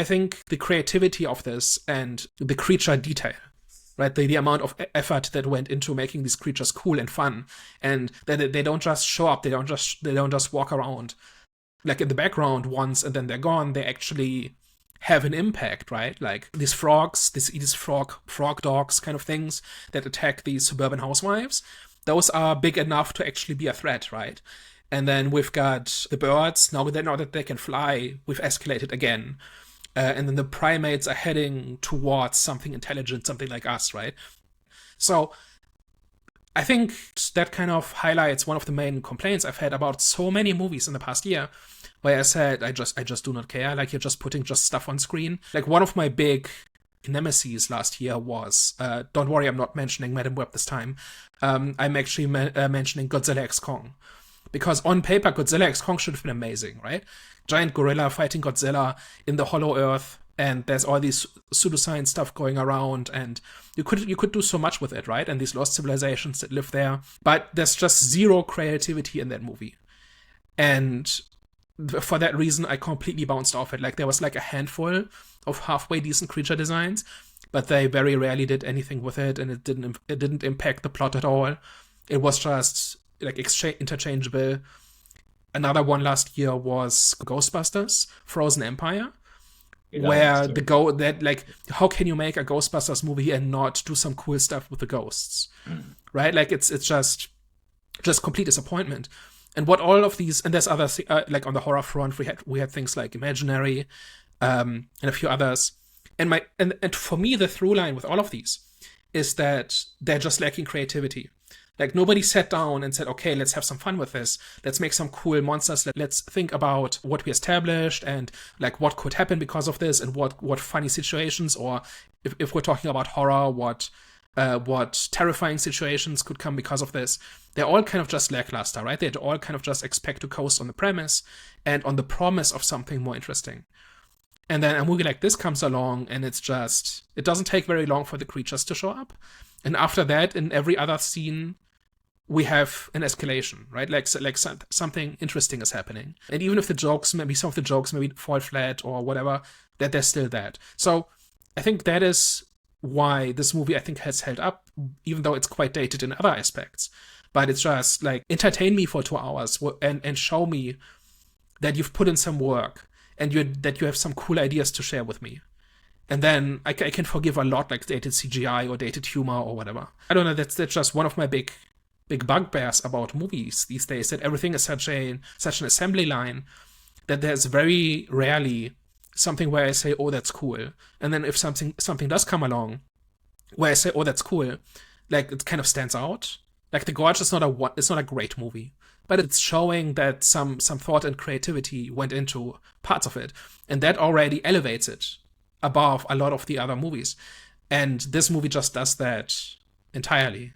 I think the creativity of this and the creature detail, right? The amount of effort that went into making these creatures cool and fun, and that they don't just show up, they don't just walk around like in the background once and then they're gone. They actually have an impact, right? Like these frogs, these frog dogs kind of things that attack these suburban housewives. Those are big enough to actually be a threat, right? And then we've got the birds. Now that they can fly, we've escalated again. And then the primates are heading towards something intelligent, something like us, right? So I think that kind of highlights one of the main complaints I've had about so many movies in the past year, where I said I just do not care. Like, you're just putting just stuff on screen. Like, one of my big nemesis last year was, don't worry, I'm not mentioning Madame Web this time. I'm actually mentioning Godzilla X Kong. Because on paper, Godzilla X Kong should have been amazing, right? Giant gorilla fighting Godzilla in the Hollow Earth, and there's all these pseudoscience stuff going around, and you could do so much with it, right? And these lost civilizations that live there. But there's just zero creativity in that movie. And for that reason, I completely bounced off it. Like, there was like a handful of halfway decent creature designs, but they very rarely did anything with it, and it didn't impact the plot at all. It was just like interchangeable. Another one last year was Ghostbusters: Frozen Empire, where how can you make a Ghostbusters movie and not do some cool stuff with the ghosts, right? Like, it's just complete disappointment. And what all of these, and there's other like on the horror front, we had things like Imaginary, and a few others. And for me, the through line with all of these is that they're just lacking creativity. Like, nobody sat down and said, okay, let's have some fun with this. Let's make some cool monsters. Let's think about what we established and like what could happen because of this, and what funny situations, or if we're talking about horror, what terrifying situations could come because of this. They're all kind of just lackluster, right? They all kind of just expect to coast on the premise and on the promise of something more interesting. And then a movie like this comes along, and it doesn't take very long for the creatures to show up. And after that, in every other scene, we have an escalation, right? Like something interesting is happening. And even if some of the jokes maybe fall flat or whatever, that they're still that. So I think that is why this movie, I think, has held up, even though it's quite dated in other aspects. But it's just like, entertain me for 2 hours and show me that you've put in some work and that you have some cool ideas to share with me. And then I can forgive a lot, like dated CGI or dated humor or whatever. I don't know, that's just one of my big bugbears about movies these days, that everything is such an assembly line that there's very rarely something where I say, oh, that's cool. And then if something does come along where I say, oh, that's cool, like, it kind of stands out. Like, The Gorge is not a great movie, but it's showing that some thought and creativity went into parts of it, and that already elevates it above a lot of the other movies. And this movie just does that entirely.